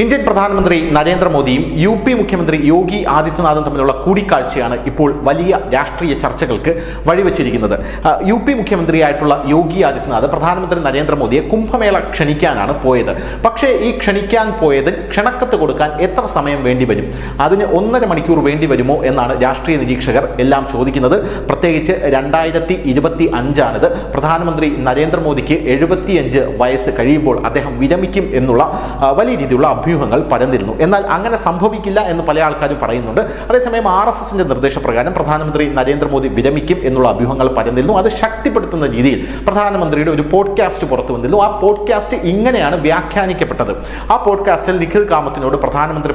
Indian പ്രധാനമന്ത്രി നരേന്ദ്രമോദിയും UP മുഖ്യമന്ത്രി യോഗി ആദിത്യനാഥും തമ്മിലുള്ള കൂടിക്കാഴ്ചയാണ് ഇപ്പോൾ വലിയ രാഷ്ട്രീയ ചർച്ചകൾക്ക് വഴിവെച്ചിരിക്കുന്നത്. UP മുഖ്യമന്ത്രിയായിട്ടുള്ള യോഗി ആദിത്യനാഥ് പ്രധാനമന്ത്രി നരേന്ദ്രമോദിയെ കുംഭമേള ക്ഷണിക്കാനാണ് പോയത്. പക്ഷേ ഈ ക്ഷണിക്കാൻ പോയതിൽ ക്ഷണക്കത്ത് കൊടുക്കാൻ എത്ര സമയം വേണ്ടിവരും, അതിന് 1.5 മണിക്കൂർ വേണ്ടി വരുമോ എന്നാണ് രാഷ്ട്രീയ നിരീക്ഷകർ എല്ലാം ചോദിക്കുന്നത്. പ്രത്യേകിച്ച് 2025 പ്രധാനമന്ത്രി നരേന്ദ്രമോദിക്ക് 75 വയസ്സ് കഴിയുമ്പോൾ അദ്ദേഹം വിരമിക്കും എന്നുള്ള വലിയ രീതിയിലുള്ള അഭ്യൂഹങ്ങൾ പരന്നിരുന്നു. എന്നാൽ അങ്ങനെ സംഭവിക്കില്ല എന്ന് പല ആൾക്കാരും പറയുന്നുണ്ട്. അതേസമയം RSSന്റെ നിർദ്ദേശപ്രകാരം പ്രധാനമന്ത്രി നരേന്ദ്രമോദി വിരമിക്കും എന്നുള്ള അഭ്യൂഹങ്ങൾ പരന്നിരുന്നു. അത് ശക്തിപ്പെടുത്തുന്ന രീതിയിൽ പ്രധാനമന്ത്രിയുടെ ഒരു പോഡ്കാസ്റ്റ് പുറത്തു വന്നിരുന്നു. ആ പോഡ്കാസ്റ്റ് ഇങ്ങനെയാണ് വ്യാഖ്യാനിക്കപ്പെട്ടത്. ആ പോഡ്കാസ്റ്റിൽ നിഖിൽ കാമത്തിനോട് പ്രധാനമന്ത്രി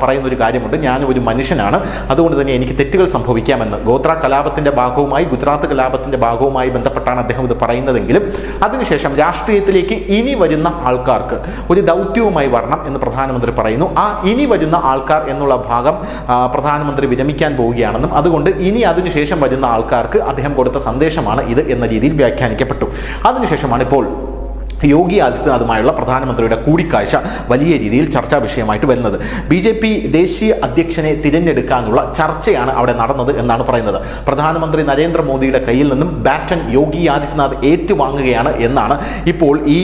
പറയുന്ന ഒരു കാര്യമുണ്ട്: ഞാൻ ഒരു മനുഷ്യനാണ്, അതുകൊണ്ട് തന്നെ എനിക്ക് തെറ്റുകൾ സംഭവിക്കാമെന്ന്. ഗോത്ര കലാപത്തിന്റെ ഭാഗവുമായി, ഗുജറാത്ത് കലാപത്തിന്റെ ഭാഗവുമായി ബന്ധപ്പെട്ടാണ് അദ്ദേഹം ഇത് പറയുന്നതെങ്കിലും അതിനുശേഷം രാഷ്ട്രീയത്തിലേക്ക് ഇനി വരുന്ന ആൾക്കാർക്ക് ഒരു ദൗത്യവുമായി വരണം എന്ന് പ്രധാനമന്ത്രി പറയുന്നു. ആ ഇനി വരുന്ന ആൾക്കാർ എന്നുള്ള ഭാഗം പ്രധാനമന്ത്രി വിരമിക്കാൻ പോവുകയാണെന്നും അതുകൊണ്ട് ഇനി അതിനുശേഷം വരുന്ന ആൾക്കാർക്ക് അദ്ദേഹം കൊടുത്ത സന്ദേശമാണ് ഇത് എന്ന രീതിയിൽ വ്യാഖ്യാനിക്കപ്പെട്ടു. അതിനുശേഷമാണ് ഇപ്പോൾ യോഗി ആദിത്യനാഥുമായുള്ള പ്രധാനമന്ത്രിയുടെ കൂടിക്കാഴ്ച വലിയ രീതിയിൽ ചർച്ചാ വിഷയമായിട്ട് വരുന്നത്. BJP ദേശീയ അധ്യക്ഷനെ തിരഞ്ഞെടുക്കാനുള്ള ചർച്ചയാണ് അവിടെ നടന്നത് എന്നാണ് പറയുന്നത്. പ്രധാനമന്ത്രി നരേന്ദ്രമോദിയുടെ കയ്യിൽ നിന്നും ബാറ്റൺ യോഗി ആദിത്യനാഥ് ഏറ്റുവാങ്ങുകയാണ് എന്നാണ് ഇപ്പോൾ ഈ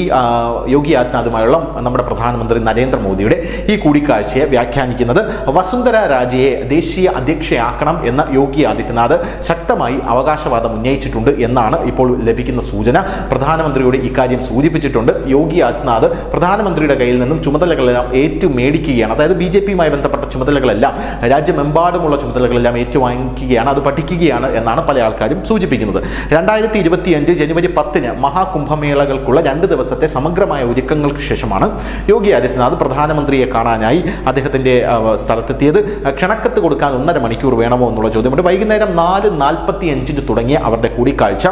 യോഗി ആദിത്യനാഥുമായുള്ള നമ്മുടെ പ്രധാനമന്ത്രി നരേന്ദ്രമോദിയുടെ ഈ കൂടിക്കാഴ്ചയെ വ്യാഖ്യാനിക്കുന്നത്. വസുന്ധര രാജയെ ദേശീയ അധ്യക്ഷയാക്കണം എന്ന യോഗി ആദിത്യനാഥ് ശക്തമായി അവകാശവാദം ഉന്നയിച്ചിട്ടുണ്ട് എന്നാണ് ഇപ്പോൾ ലഭിക്കുന്ന സൂചന. പ്രധാനമന്ത്രിയോട് ഇക്കാര്യം സൂചിപ്പിച്ചു. യോഗി ആദിത്യനാഥ് പ്രധാനമന്ത്രിയുടെ കയ്യിൽ നിന്നും ചുമതലകളെല്ലാം ഏറ്റുമേടിക്കുകയാണ്. അതായത് BJPയുമായി ബന്ധപ്പെട്ട ചുമതലകളെല്ലാം, രാജ്യമെമ്പാടുമുള്ള ചുമതലകളെല്ലാം ഏറ്റുവാങ്ങിക്കുകയാണ്, അത് പഠിക്കുകയാണ് എന്നാണ് പല ആൾക്കാരും സൂചിപ്പിക്കുന്നത്. 2025 ജനുവരി 10 മഹാകുംഭമേളകൾക്കുള്ള 2 ദിവസത്തെ സമഗ്രമായ ഒരുക്കങ്ങൾക്ക് ശേഷമാണ് യോഗി ആദിത്യനാഥ് പ്രധാനമന്ത്രിയെ കാണാനായി അദ്ദേഹത്തിന്റെ സ്ഥലത്തെത്തിയത്. ക്ഷണക്കത്ത് കൊടുക്കാൻ 1.5 മണിക്കൂർ വേണമോ എന്നുള്ള ചോദ്യമുണ്ട്. വൈകുന്നേരം 4:45 തുടങ്ങിയ അവരുടെ കൂടിക്കാഴ്ച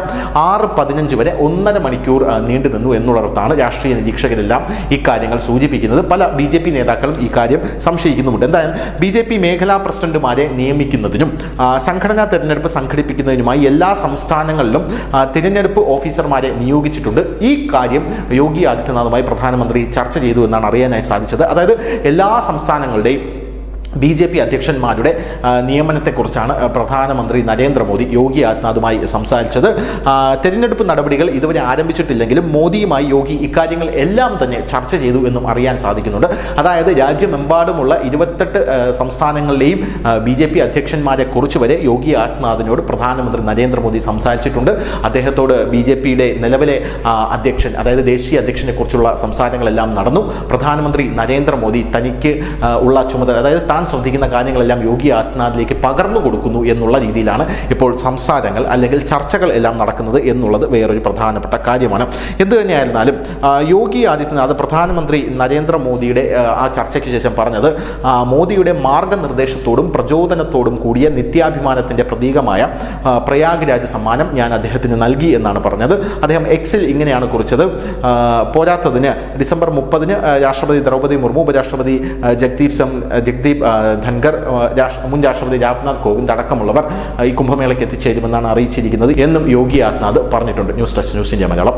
6:15 വരെ 1.5 മണിക്കൂർ നീണ്ടു നിന്നു എന്നുള്ള രാഷ്ട്രീയ നിരീക്ഷകരെല്ലാം ഇക്കാര്യങ്ങൾ സൂചിപ്പിക്കുന്നത്. പല BJP നേതാക്കളും ഇക്കാര്യം സംശയിക്കുന്നുമുണ്ട്. എന്തായാലും BJP മേഖലാ പ്രസിഡന്റുമാരെ നിയമിക്കുന്നതിനും സംഘടനാ തെരഞ്ഞെടുപ്പ് സംഘടിപ്പിക്കുന്നതിനുമായി എല്ലാ സംസ്ഥാനങ്ങളിലും തിരഞ്ഞെടുപ്പ് ഓഫീസർമാരെ നിയോഗിച്ചിട്ടുണ്ട്. ഈ കാര്യം യോഗി ആദിത്യനാഥുമായി പ്രധാനമന്ത്രി ചർച്ച ചെയ്തു എന്നാണ് അറിയാനായി സാധിച്ചത്. അതായത് എല്ലാ സംസ്ഥാനങ്ങളുടെയും BJP അധ്യക്ഷന്മാരുടെ നിയമനത്തെക്കുറിച്ചാണ് പ്രധാനമന്ത്രി നരേന്ദ്രമോദി യോഗി ആദിത്യനാഥുമായി സംസാരിച്ചത്. തെരഞ്ഞെടുപ്പ് നടപടികൾ ഇതുവരെ ആരംഭിച്ചിട്ടില്ലെങ്കിലും മോദിയുമായി യോഗി ഇക്കാര്യങ്ങൾ എല്ലാം തന്നെ ചർച്ച ചെയ്തു എന്നും അറിയാൻ സാധിക്കുന്നുണ്ട്. അതായത് രാജ്യമെമ്പാടുമുള്ള 28 സംസ്ഥാനങ്ങളിലെയും BJP അധ്യക്ഷന്മാരെ കുറിച്ച് വരെ യോഗി ആദിത്യനാഥിനോട് പ്രധാനമന്ത്രി നരേന്ദ്രമോദി സംസാരിച്ചിട്ടുണ്ട്. അദ്ദേഹത്തോട് BJPയുടെ നിലവിലെ അധ്യക്ഷൻ, അതായത് ദേശീയ അധ്യക്ഷനെ കുറിച്ചുള്ള സംസാരങ്ങളെല്ലാം നടന്നു. പ്രധാനമന്ത്രി നരേന്ദ്രമോദി തനിക്ക് ഉള്ള ചുമതല, അതായത് താൻ ശ്രദ്ധിക്കുന്ന കാര്യങ്ങളെല്ലാം യോഗി ആദിത്യനാഥിലേക്ക് പകർന്നു കൊടുക്കുന്നു എന്നുള്ള രീതിയിലാണ് ഇപ്പോൾ സംസാരങ്ങൾ അല്ലെങ്കിൽ ചർച്ചകൾ എല്ലാം നടക്കുന്നത് എന്നുള്ളത് വേറൊരു പ്രധാനപ്പെട്ട കാര്യമാണ്. എന്ത് തന്നെയായിരുന്നാലും യോഗി ആദിത്യനാഥ് പ്രധാനമന്ത്രി നരേന്ദ്രമോദിയുടെ ആ ചർച്ചയ്ക്ക് ശേഷം പറഞ്ഞത് മോദിയുടെ മാർഗനിർദ്ദേശത്തോടും പ്രചോദനത്തോടും കൂടിയ നിത്യാഭിമാനത്തിൻ്റെ പ്രതീകമായ പ്രയാഗ് രാജ് സമ്മാനം ഞാൻ അദ്ദേഹത്തിന് നൽകി എന്നാണ് പറഞ്ഞത്. അദ്ദേഹം എക്സിൽ ഇങ്ങനെയാണ് കുറിച്ചത്: പോരാത്തതിന് ഡിസംബർ 30 രാഷ്ട്രപതി ദ്രൗപദി മുർമു, ഉപരാഷ്ട്രപതി ജഗ്ദീപ് ധൻഖർ, മുൻ രാഷ്ട്രപതി രാംനാഥ് കോവിന്ദ് അടക്കമുള്ളവർ ഈ കുംഭമേളയ്ക്ക് എത്തിച്ചേരുമെന്നാണ് അറിയിച്ചിരിക്കുന്നത് എന്നും യോഗി ആദിത്യനാഥ് പറഞ്ഞിട്ടുണ്ട്. News desk, news India Malayalam.